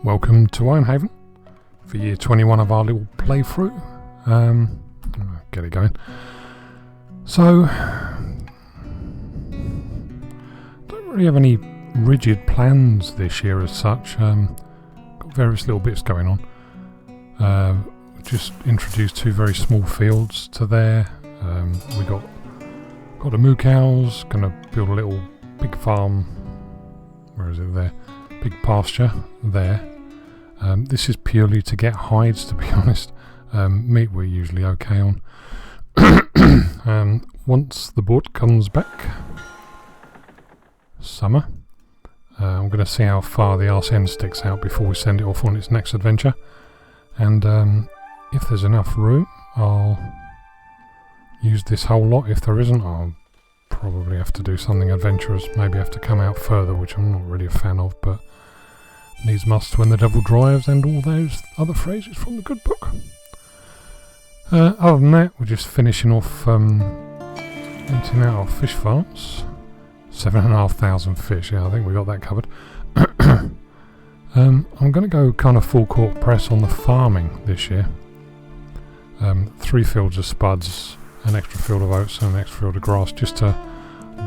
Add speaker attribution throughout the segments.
Speaker 1: Welcome to Ironhaven for year 21 of our little playthrough. Get it going. So, don't really have any rigid plans this year as such. Got various little bits going on. Just introduced two very small fields to there. We got the moo cows. Gonna build a little big farm. Where is it there? Big pasture there. This is purely to get hides, to be honest. Meat we're usually okay on. Once the boat comes back, summer, I'm going to see how far the arse end sticks out before we send it off on its next adventure. And if there's enough room, I'll use this whole lot. If there isn't, I'll probably have to do something adventurous. Maybe have to come out further, which I'm not really a fan of, but needs must when the devil drives, and all those other phrases from the good book. Other than that, we're just finishing off emptying out our fish farms. 7,500 fish, yeah, I think we got that covered. I'm going to go kind of full court press on the farming this year. 3 fields of spuds, an extra field of oats and an extra field of grass, just to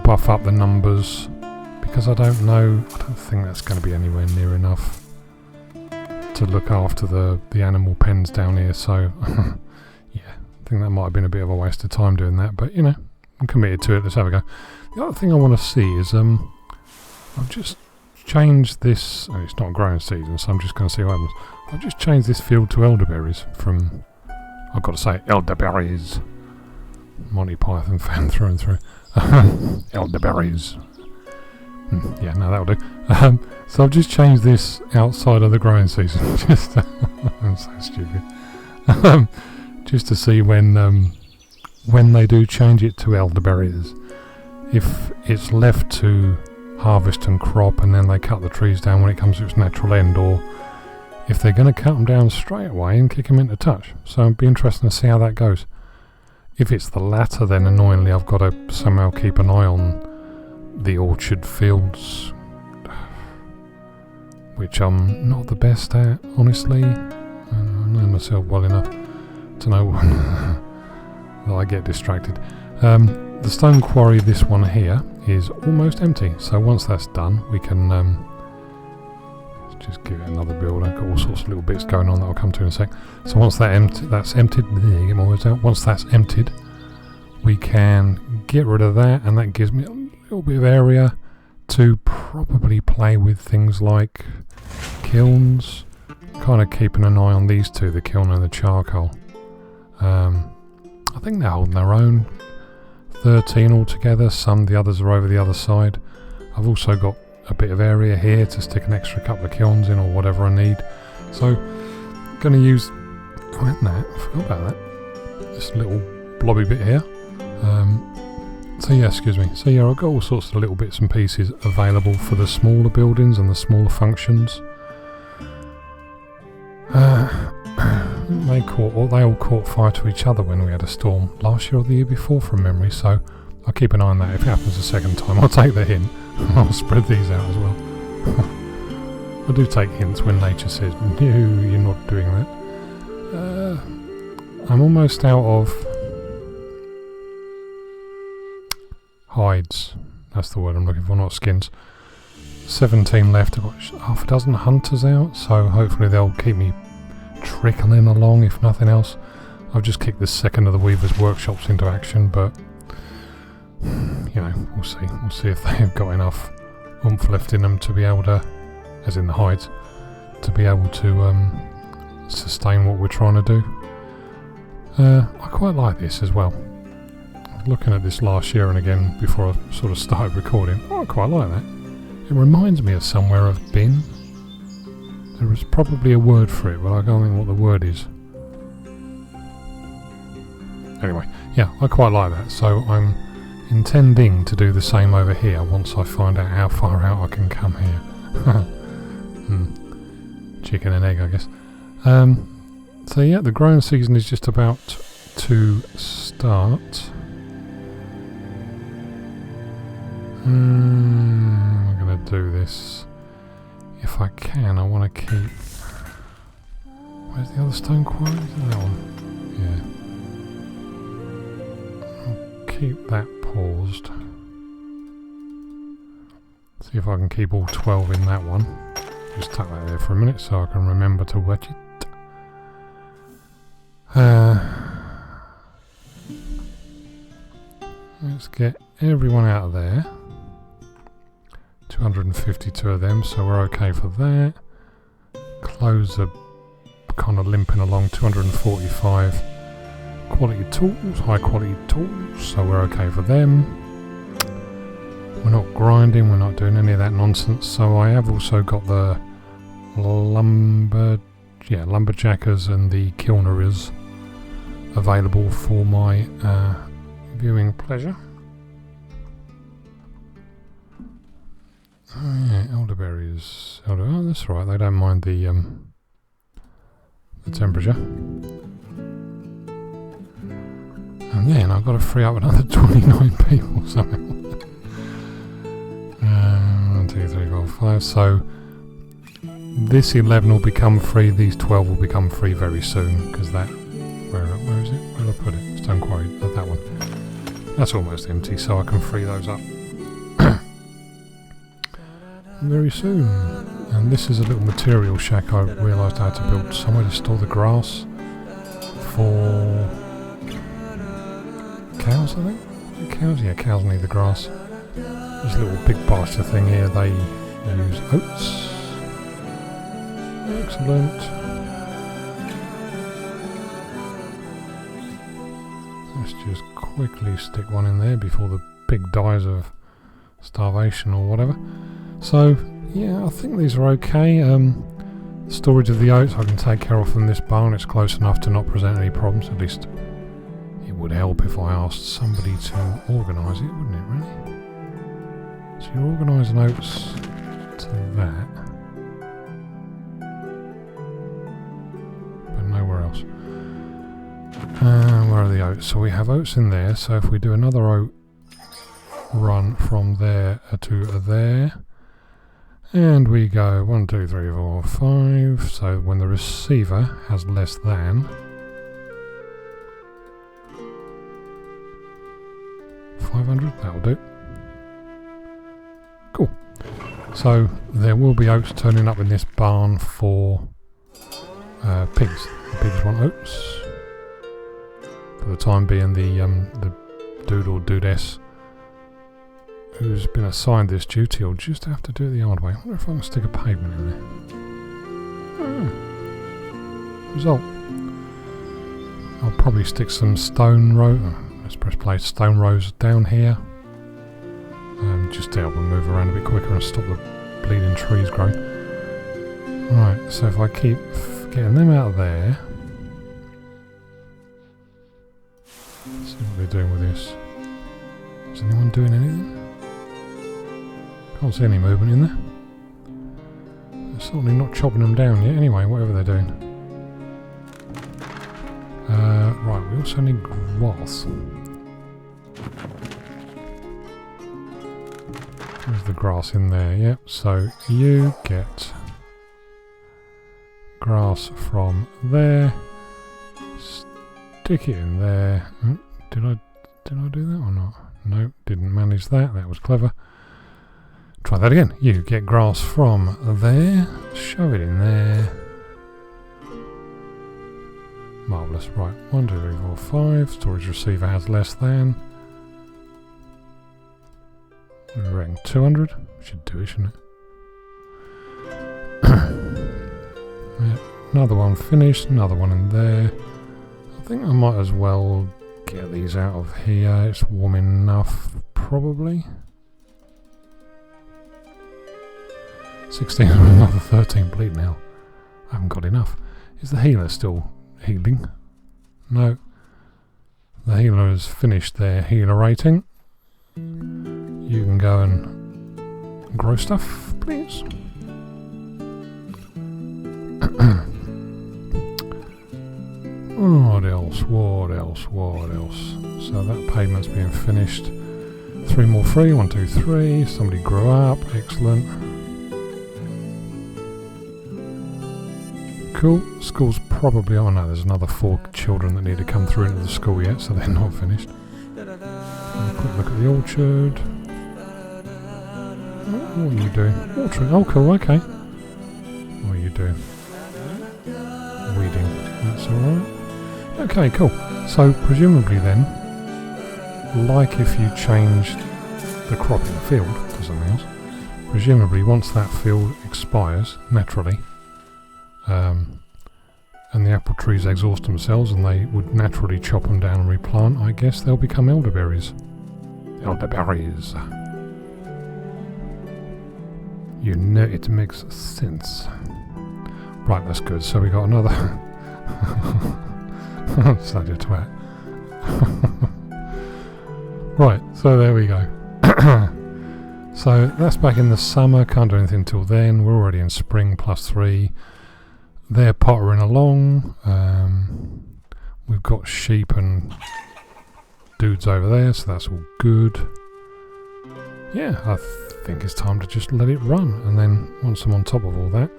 Speaker 1: buff up the numbers, because I don't think that's going to be anywhere near enough to look after the animal pens down here, so yeah, I think that might have been a bit of a waste of time doing that, but you know, I'm committed to it. Let's have a go. The other thing I want to see is I've just changed this, it's not growing season, so I'm just going to see what happens. I've just changed this field to elderberries from, I've got to say, elderberries. Monty Python fan through and through. Elderberries. Yeah, no, that'll do. So I've just changed this outside of the growing season. I'm so stupid. Just to see when they do change it to elderberries, if it's left to harvest and crop and then they cut the trees down when it comes to its natural end, or if they're going to cut them down straight away and kick them into touch. So it'd be interesting to see how that goes. If it's the latter, then annoyingly I've got to somehow keep an eye on the orchard fields, which I'm not the best at, honestly. I know myself well enough to know that I get distracted. The stone quarry, this one here, is almost empty, so once that's done we can just give it another build. I've got all sorts of little bits going on that I'll come to in a sec. So once that's emptied, get my words out. Once that's emptied, we can get rid of that, and that gives me a little bit of area to probably play with things like kilns. Kind of keeping an eye on these two, the kiln and the charcoal. I think they're holding their own. 13 altogether. The others are over the other side. I've also got a bit of area here to stick an extra couple of kilns in, or whatever I need. So I'm going to use I forgot about that. This little blobby bit here. So yeah, excuse me. So yeah, I've got all sorts of little bits and pieces available for the smaller buildings and the smaller functions. They all caught fire to each other when we had a storm last year or the year before from memory, so I'll keep an eye on that. If it happens a second time, I'll take the hint and I'll spread these out as well. I do take hints when nature says, no, you're not doing that. I'm almost out of hides. That's the word I'm looking for, not skins. 17 left. I've got half a dozen hunters out, so hopefully they'll keep me trickling along, if nothing else. I've just kicked the second of the Weaver's workshops into action, but you know, we'll see. We'll see if they've got enough oomph left in them to be able to, as in the hides, to be able to sustain what we're trying to do. I quite like this as well. Looking at this last year and again before I sort of started recording, I quite like that. It reminds me of somewhere I've been. There is probably a word for it, but I can't think what the word is. Anyway, yeah, I quite like that, so I'm intending to do the same over here once I find out how far out I can come here. Chicken and egg, I guess. So yeah, the growing season is just about to start. I'm going to do this. If I can, I want to keep... Where's the other stone quarry? Is it that one? Yeah. I'll keep that paused. See if I can keep all 12 in that one. Just tuck that there for a minute so I can remember to watch it. Let's get everyone out of there. 252 of them, so we're okay for that. Clothes are kind of limping along. 245 quality tools, high quality tools, so we're okay for them. We're not grinding, we're not doing any of that nonsense. So I have also got the lumberjackers and the kilners available for my viewing pleasure. Oh yeah, elderberries. Oh, that's right. They don't mind the temperature. And then I've got to free up another 29 people somehow. 1, 2, 3, 4, 5. So this 11 will become free. These 12 will become free very soon because that. Where is it? Where did I put it? Stone quarry. That one. That's almost empty, so I can free those up very soon. And this is a little material shack I realised I had to build somewhere to store the grass for cows, I think? Cows? Yeah, cows need the grass. This little big pasture thing here, they use oats. Excellent. Let's just quickly stick one in there before the pig dies of starvation or whatever. So, yeah, I think these are okay. Storage of the oats I can take care of from this barn. It's close enough to not present any problems. At least it would help if I asked somebody to organise it, wouldn't it, really? So you organise an oats to that. But nowhere else. Where are the oats? So we have oats in there. So if we do another oat run from there to there. And we go 1, 2, 3, 4, 5. So when the receiver has less than 500, that'll do. Cool. So there will be oats turning up in this barn for pigs. The pigs want oats. For the time being, the dude or dudess who's been assigned this duty will just have to do it the hard way. I wonder if I can stick a pavement in there. Result. I'll probably stick some stone rows. Let's press play. Stone rows down here, just to help them move around a bit quicker and stop the bleeding trees growing. Right. So if I keep getting them out of there, let's see what they're doing with this. Is anyone doing anything? Can't see any movement in there. They're certainly not chopping them down yet. Anyway, whatever they're doing. Right, we also need grass. There's the grass in there, yep. So you get grass from there. Stick it in there. Did I do that or not? No, didn't manage that. That was clever. Try that again. You get grass from there. Shove it in there. Marvellous. Right. 1, 2, 3, 4, 5. Storage receiver has less than. I reckon 200. Should do it, shouldn't it? Yeah, another one finished. Another one in there. I think I might as well get these out of here. It's warm enough, probably. 16 and another 13 bleed now. I haven't got enough. Is the healer still healing? No. The healer has finished their healer rating. You can go and grow stuff, please. What else? What else? What else? So that pavement's being finished. 3 more free. 1, 2, 3. Somebody grew up. Excellent. Cool. School's probably... Oh no, there's another 4 children that need to come through into the school yet, so they're not finished. Have a quick look at the orchard. What are you doing? Watering. Oh, cool, okay. What are you doing? Weeding. That's alright. Okay, cool. So, presumably then, like if you changed the crop in the field to something else, presumably once that field expires, naturally, and the apple trees exhaust themselves and they would naturally chop them down and replant, I guess they'll become elderberries. Elderberries. You know, it makes sense. Right, that's good. So we got another... Such a twat. Right, so there we go. So that's back in the summer, can't do anything till then. We're already in spring +3. They're pottering along. We've got sheep and dudes over there, so that's all good. Yeah, I think it's time to just let it run, and then once I'm on top of all that,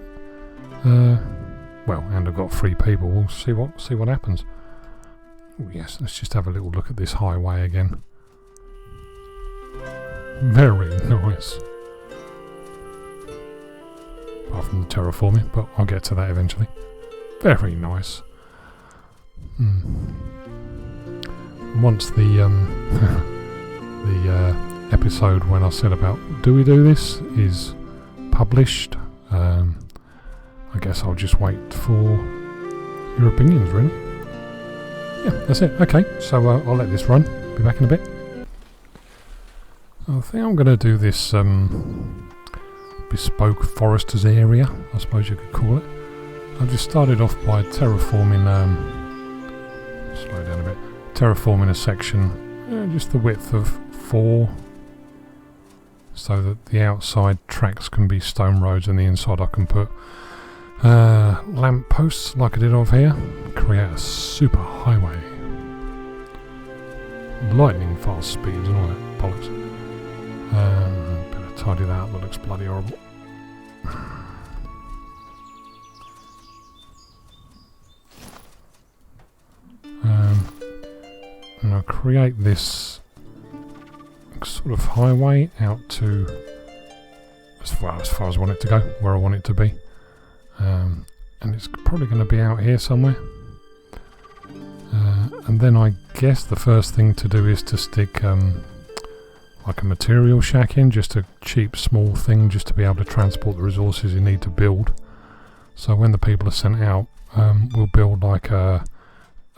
Speaker 1: well, and I've got 3 people, we'll see what happens. Oh yes, let's just have a little look at this highway again. Very nice. Apart from the terraforming, but I'll get to that eventually. Very nice. Once the episode when I said about do we do this is published, I guess I'll just wait for your opinions, really. Yeah, that's it. Okay, so I'll let this run. Be back in a bit. I think I'm going to do this bespoke forester's area, I suppose you could call it. I've just started off by terraforming, slow down a bit, terraforming a section, just the width of 4, so that the outside tracks can be stone roads and the inside I can put lamp posts like I did over here, create a super highway. Lightning fast speeds and all that bollocks. Better tidy that up, that looks bloody horrible. And I'll create this sort of highway out to as far as I want it to go, where I want it to be. And it's probably going to be out here somewhere. And then I guess the first thing to do is to stick like a material shack in, just a cheap small thing just to be able to transport the resources you need to build. So when the people are sent out, we'll build like a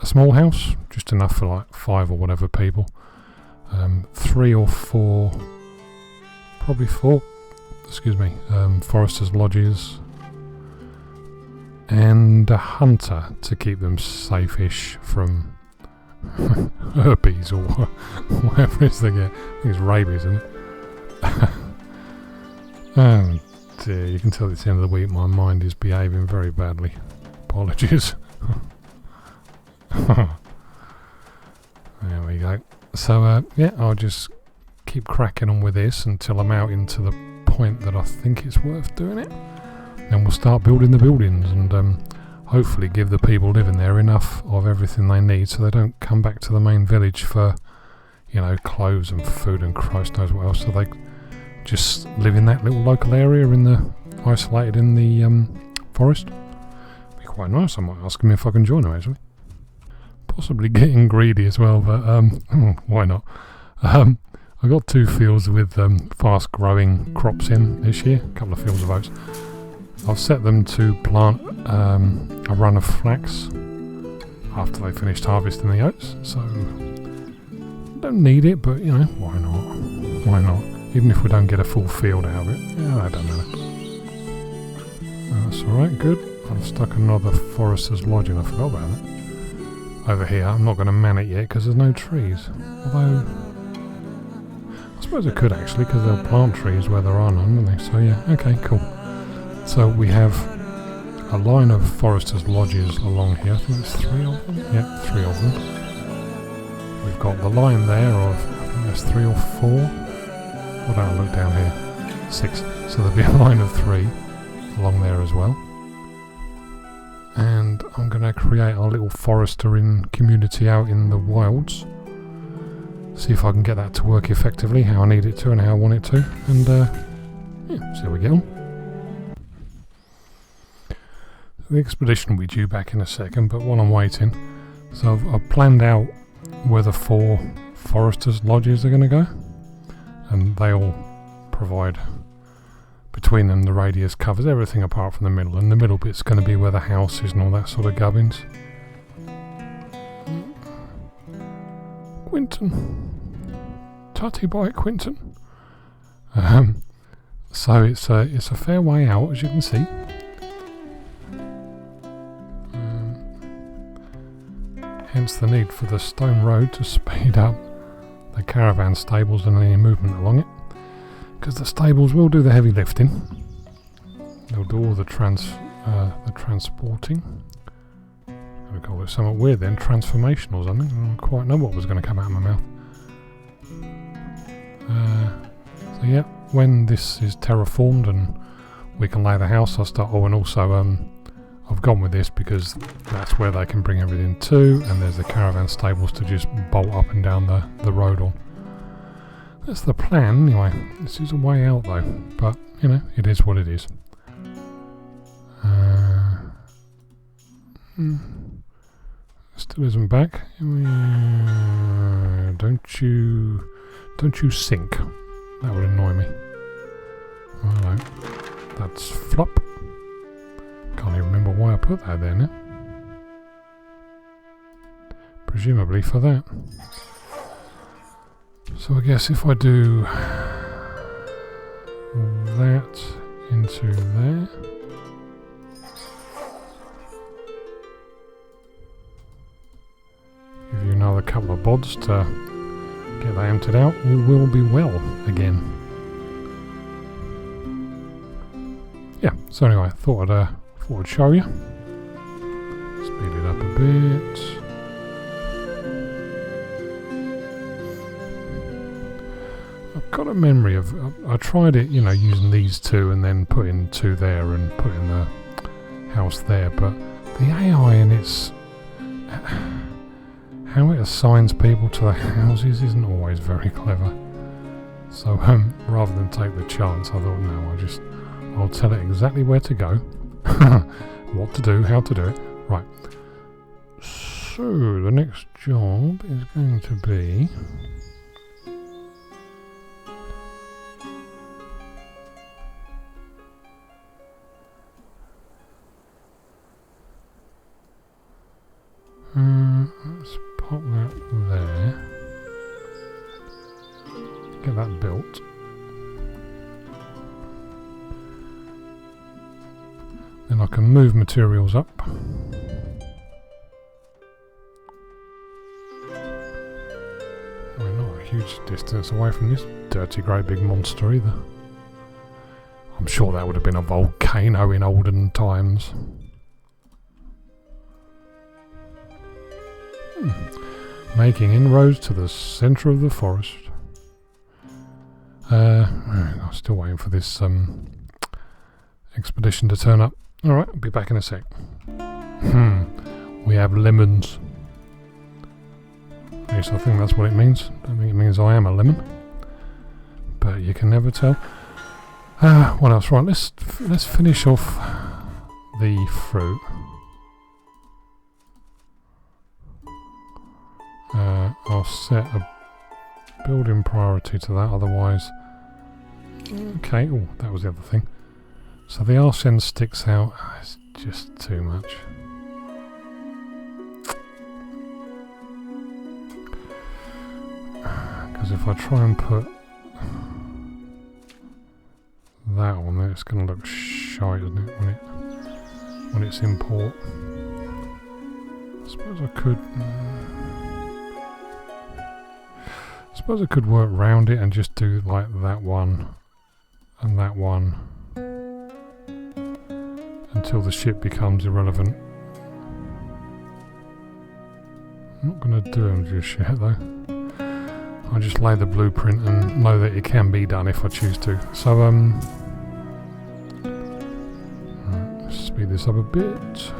Speaker 1: small house, just enough for like 5 or whatever people. 3 or 4, probably 4, foresters' lodges, and a hunter to keep them safe-ish from herpes or whatever it is they get. I think it's rabies, isn't it? Oh dear, you can tell it's the end of the week, my mind is behaving very badly. Apologies. There we go. So yeah, I'll just keep cracking on with this until I'm out into the point that I think it's worth doing it. Then we'll start building the buildings and hopefully give the people living there enough of everything they need so they don't come back to the main village for, you know, clothes and food and Christ knows what else. So they just live in that little local area isolated in the forest. Be quite nice. I might ask them if I can join them actually. Possibly getting greedy as well, but why not? I got 2 fields with fast growing crops in this year, a couple of fields of oats. I've set them to plant a run of flax after they finished harvesting the oats, so don't need it, but you know, why not? Why not? Even if we don't get a full field out of it, yeah, that don't matter. That's alright, good. I've stuck another forester's lodge in, I forgot about that. Over here, I'm not going to man it yet because there's no trees. Although, I suppose I could actually, because they'll plant trees where there are none, don't they? So yeah, okay, cool. So we have a line of foresters' lodges along here. I think there's 3 of them. Yeah, 3 of them. We've got the line there of, I think there's 3 or 4. Well, don't look down here. 6. So there'll be a line of 3 along there as well. I'm going to create a little forester community out in the wilds. See if I can get that to work effectively, how I need it to and how I want it to. And yeah, see how we get on. The expedition will be due back in a second, but while I'm waiting, so I've planned out where the 4 foresters' lodges are going to go. And they all provide, between them, the radius covers everything apart from the middle. And the middle bit's going to be where the house is and all that sort of gubbins. Quinton. Tutty boy Quinton. So it's a fair way out, as you can see. Hence the need for the stone road to speed up the caravan stables and any movement along it. Because the stables will do the heavy lifting. They'll do all the transporting. I'm going to call it something weird then, transformation or something. I don't quite know what was going to come out of my mouth. So yeah, when this is terraformed and we can lay the house, I'll start. Oh, and also I've gone with this because that's where they can bring everything to, and there's the caravan stables to just bolt up and down the road on. That's the plan anyway. This is a way out though, but you know, it is what it is. Still isn't back. Don't you sink. That would annoy me. Hello. That's flop. Can't even remember why I put that there now. Presumably for that. So I guess if I do that into there. Give you another couple of bods to get that emptied out, all will be well again. Yeah, so anyway, I thought I'd show you. Speed it up a bit. I've got a memory of, I tried it, you know, using these 2 and then putting 2 there and putting the house there, but the AI and its how it assigns people to the houses isn't always very clever. So rather than take the chance, I thought no, I'll tell it exactly where to go, what to do, how to do it. Right. So the next job is going to be let's pop that there. Get that built. Then I can move materials up. We're not a huge distance away from this dirty great big monster either. I'm sure that would have been a volcano in olden times. Making inroads to the centre of the forest. I'm still waiting for this expedition to turn up. Alright, I'll be back in a sec. We have lemons. At least I think that's what it means. I don't think it means I am a lemon. But you can never tell. What else? Right, let's finish off the fruit. I'll set a building priority to that, otherwise... Okay, oh, that was the other thing. So the arsene sticks out. It's just too much. Because if I try and put that on there, it's going to look shy, isn't it, when it's in port. I suppose I could... I suppose I could work round it and just do like that one and that one until the ship becomes irrelevant. I'm not going to do them just yet though. I'll just lay the blueprint and know that it can be done if I choose to. So let's speed this up a bit.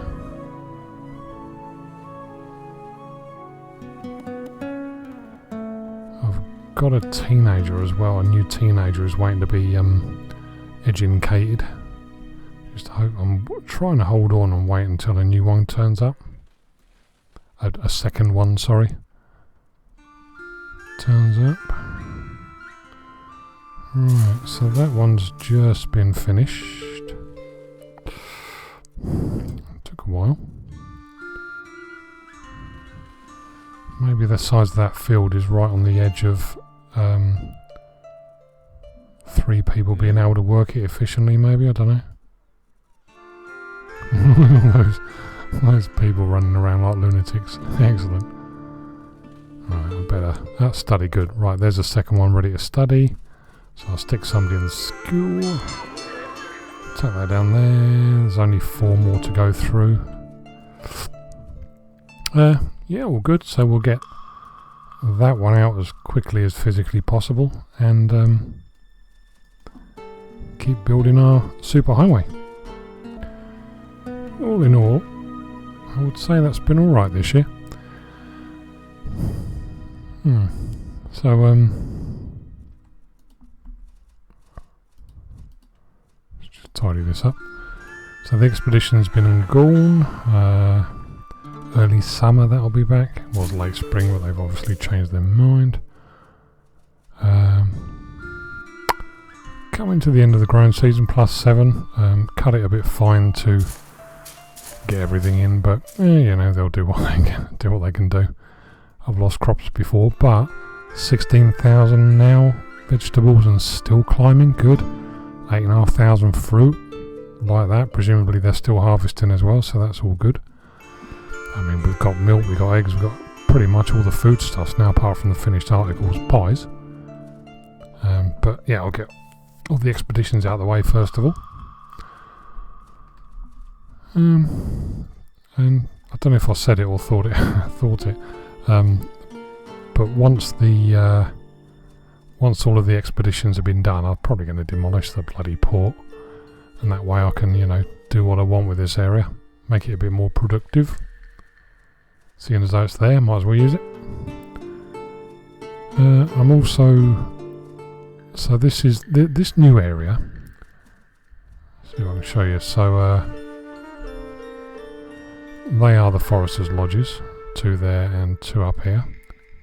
Speaker 1: got a teenager as well. A new teenager is waiting to be educated. Just hope I'm trying to hold on and wait until a new one turns up. A second one, sorry. Turns up. Right, so that one's just been finished. Took a while. Maybe the size of that field is right on the edge of 3 people being able to work it efficiently, maybe, I don't know. those people running around like lunatics. Excellent. Right, I better study good. Right, there's a second one ready to study. So I'll stick somebody in the school. Take that down there. There's only 4 more to go through. Yeah, all good. So we'll get that one out as quickly as physically possible and keep building our superhighway. All in all, I would say that's been alright this year. So, let's just tidy this up. So the expedition's been and gone. Early summer that'll be back. It was late spring, but they've obviously changed their mind. Coming to the end of the growing season, +7. Cut it a bit fine to get everything in, but you know, they'll do what they can do. I've lost crops before, but 16,000 now vegetables and still climbing. Good. 8,500 fruit, like that. Presumably they're still harvesting as well, so that's all good. I mean, we've got milk, we've got eggs, we've got pretty much all the foodstuffs now, apart from the finished articles, pies. But yeah, I'll get all the expeditions out of the way first of all. And I don't know if I said it or thought it. But once all of the expeditions have been done, I'm probably going to demolish the bloody port, and that way I can, you know, do what I want with this area, make it a bit more productive. Seeing as though it's there, might as well use it. I'm also... So this is... this new area... Let's see if I can show you. So, they are the Foresters' Lodges. 2 there and 2 up here.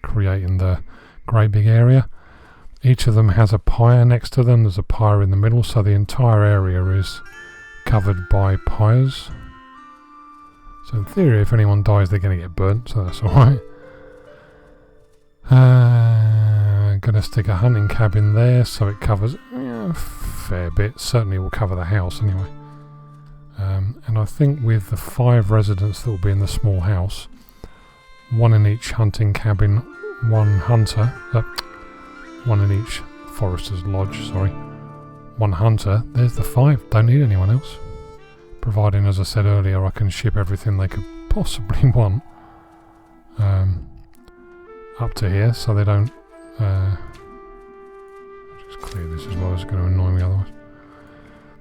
Speaker 1: Creating the great big area. Each of them has a pyre next to them. There's a pyre in the middle. So the entire area is covered by pyres. So in theory, if anyone dies, they're going to get burnt, so that's alright. Going to stick a hunting cabin there, so it covers a fair bit. Certainly will cover the house anyway. And I think with the 5 residents that will be in the small house, 1 in each hunting cabin, 1 hunter, 1 in each Forester's Lodge, sorry. 1 hunter, there's the 5, don't need anyone else. Providing, as I said earlier, I can ship everything they could possibly want up to here, so they don't... just clear this as well, it's going to annoy me otherwise.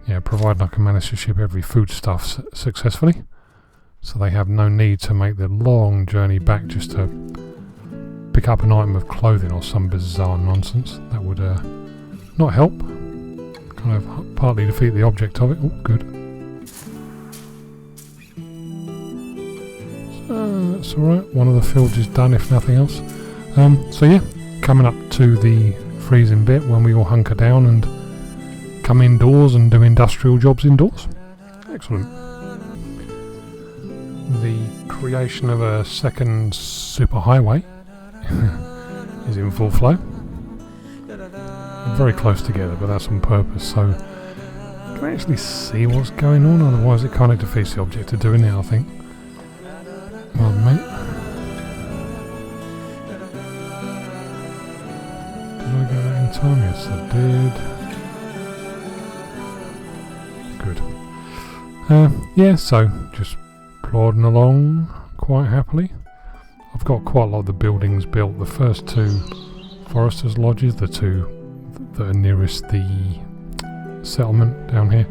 Speaker 1: Yeah, providing I can manage to ship every foodstuff successfully, so they have no need to make the long journey back just to pick up an item of clothing or some bizarre nonsense. That would not help. Kind of partly defeat the object of it. Oh, good. That's alright, one of the fields is done if nothing else. So yeah, coming up to the freezing bit when we all hunker down and come indoors and do industrial jobs indoors. Excellent. The creation of a second superhighway is in full flow. Very close together, but that's on purpose, so you can actually see what's going on, otherwise it kind of defeats the object of doing it, I think. Pardon me. Did I get that in time? Yes, I did. Good. Yeah, so just plodding along quite happily. I've got quite a lot of the buildings built. The first 2 Foresters' Lodges, the 2 that are nearest the settlement down here.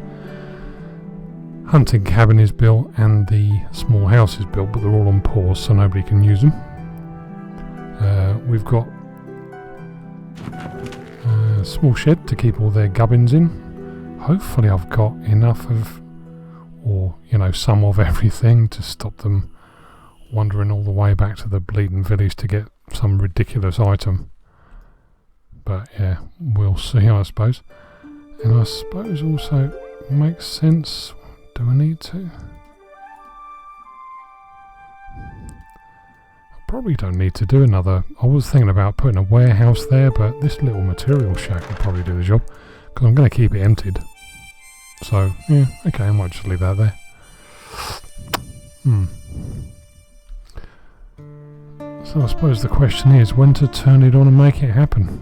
Speaker 1: Hunting cabin is built and the small house is built, but they're all on pause so nobody can use them. We've got Small shed to keep all their gubbins in. Hopefully I've got enough of, or you know, some of everything to stop them wandering all the way back to the bleeding village to get some ridiculous item. But yeah, we'll see, I suppose. And I suppose also makes sense. Do I need to? Probably don't need to do another. I was thinking about putting a warehouse there, but this little material shack will probably do the job because I'm going to keep it emptied. So yeah, okay, I might just leave that there. So I suppose the question is when to turn it on and make it happen.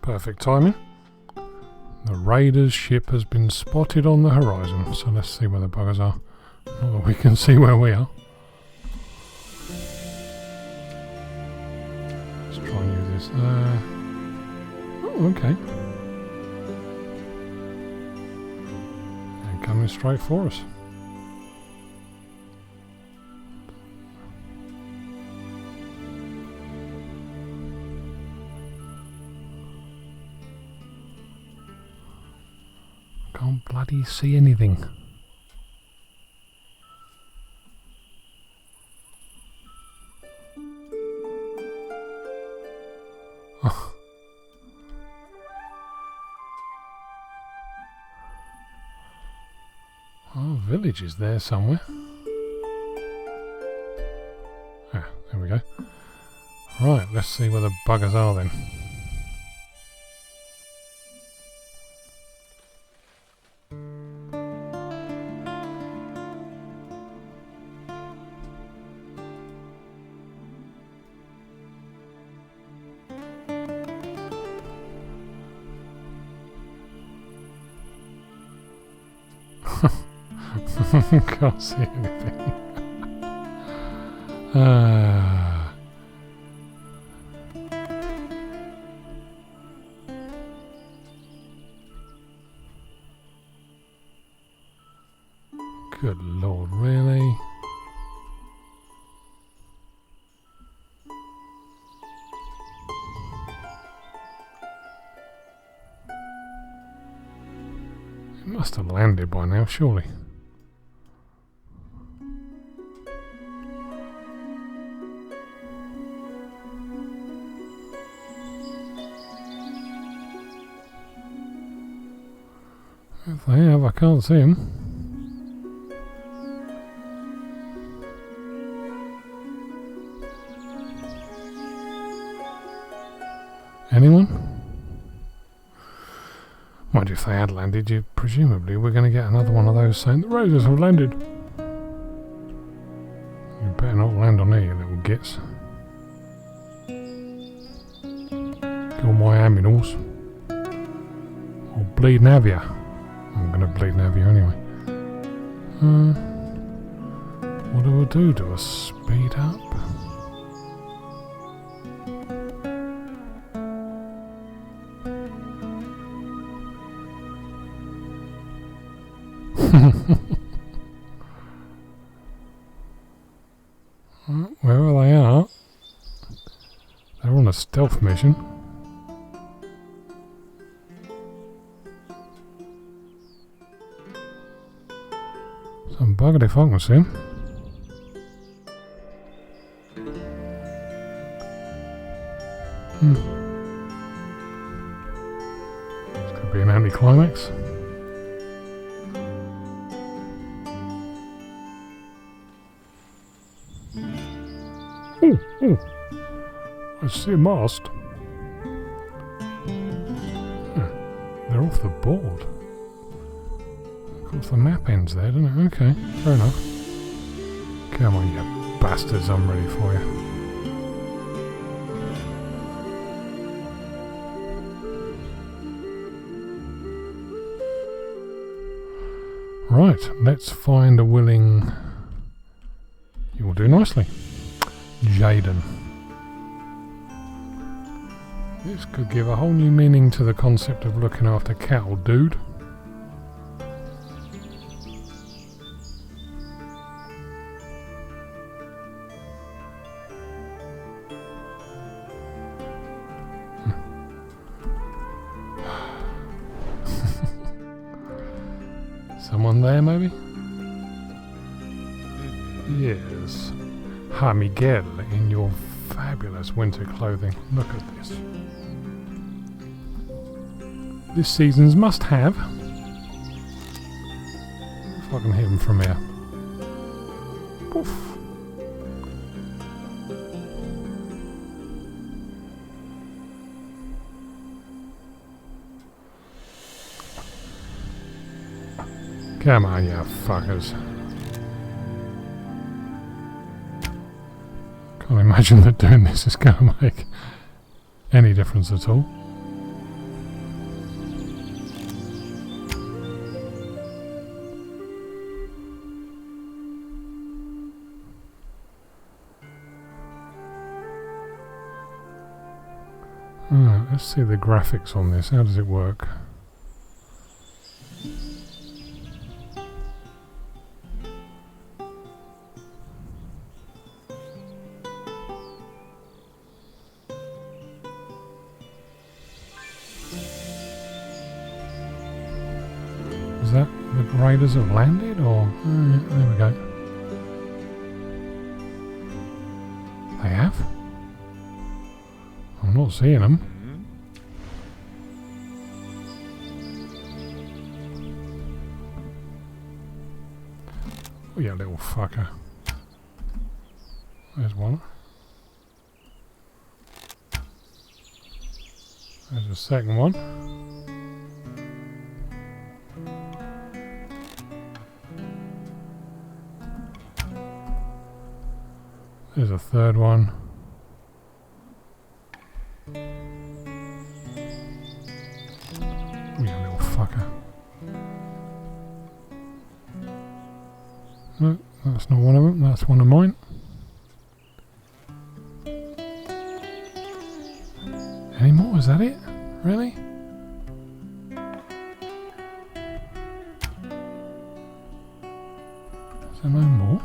Speaker 1: Perfect timing. The raiders' ship has been spotted on the horizon, so let's see where the buggers are. Not that we can see where we are. Try and use this. Oh, okay. And coming straight for us. Can't bloody see anything. Oh, village is there somewhere. Ah, there we go. Right, let's see where the buggers are then. Can't see anything. Good Lord, really? It must have landed by now, surely. If they have, I can't see them. Anyone? Mind you, if they had landed, you presumably we're going to get another one of those saying the raiders have landed. You better not land on there, you little gits. Kill my aminals. Or bleed and have ya. I'm going to bleed and have you anyway. What do I do? Do I speed up? Wherever they are, they're on a stealth mission. Some buggered if I can see him. This could be an anticlimax. Oh, I see a mast. They're off the board. Of course, the map ends there, doesn't it? Okay, fair enough. Come on, you bastards, I'm ready for you. Right, let's find a willing... You will do nicely. Jaden. This could give a whole new meaning to the concept of looking after cattle, dude. Someone there, maybe? Yes. Ha, Miguel, in your fabulous winter clothing. Look at this. This season's must-have. If I can hit him from here. Poof. Come on, you fuckers. Can't imagine that doing this is going to make any difference at all. Alright, let's see the graphics on this. How does it work? Is that the raiders have landed, or there we go. They have? I'm not seeing them. Oh, you little fucker. There's one. There's a second one. There's a third one. Oh, you little fucker. No, that's not one of them. That's one of mine. Any more? Is that it? Really? Is there no more?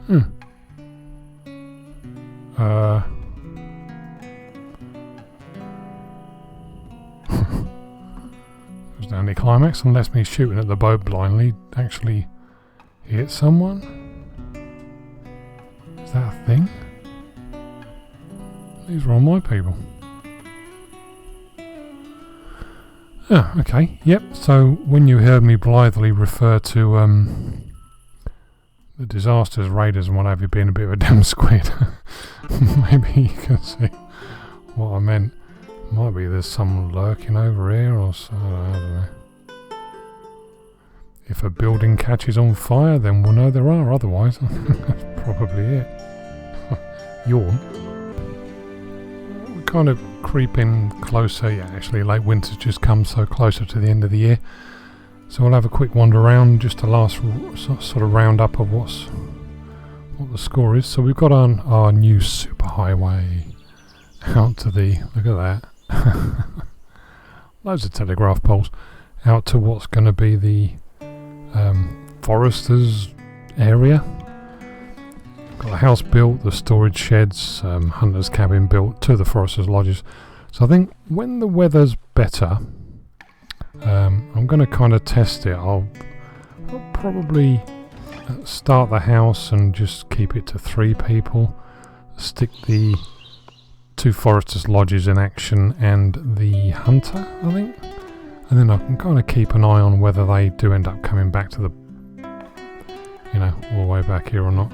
Speaker 1: It was the anticlimax, unless me shooting at the bow blindly actually hit someone. Is that a thing? These are all my people. Oh, okay, yep, so when you heard me blithely refer to the disasters, raiders and what have you being a bit of a damn squid, maybe you can see what I meant. Might be there's someone lurking over here or so, I don't know. If a building catches on fire, then we'll know there are, otherwise that's probably it. Yawn. We're kind of creeping closer, yeah, actually late winter's just come, so closer to the end of the year. So we'll have a quick wander around, just a last sort of roundup of what the score is. So we've got on our new superhighway out to the, look at that, loads of telegraph poles, out to what's going to be the foresters area. Got a house built, the storage sheds, hunter's cabin built, two of the foresters lodges. So I think when the weather's better, I'm going to kind of test it. I'll probably start the house and just keep it to 3 people. Stick the 2 foresters lodges in action and the hunter, I think. And then I can kind of keep an eye on whether they do end up coming back to the, you know, all the way back here or not.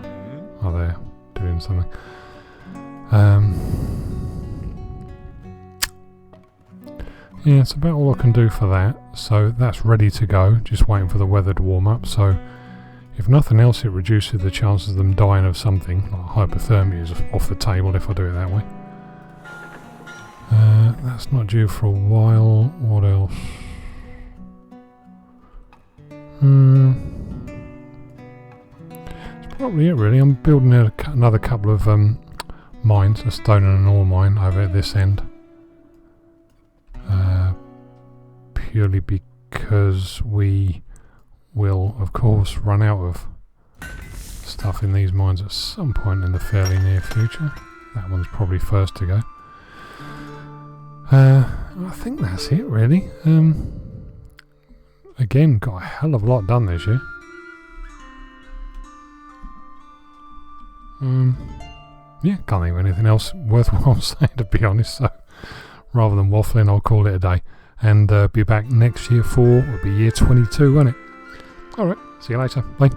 Speaker 1: Oh, they're doing something. Yeah, it's about all I can do for that. So that's ready to go, just waiting for the weather to warm up. So if nothing else, it reduces the chances of them dying of something. Like hypothermia is off the table if I do it that way. That's not due for a while. What else? It's probably it really. I'm building another couple of mines, a stone and an ore mine over at this end. Purely because we will, of course, run out of stuff in these mines at some point in the fairly near future. That one's probably first to go. I think that's it really. Again, got a hell of a lot done this year. Yeah, can't think of anything else worthwhile saying, to be honest, so rather than waffling, I'll call it a day and be back next year for, it'll be year 22, won't it? Alright, see you later, bye.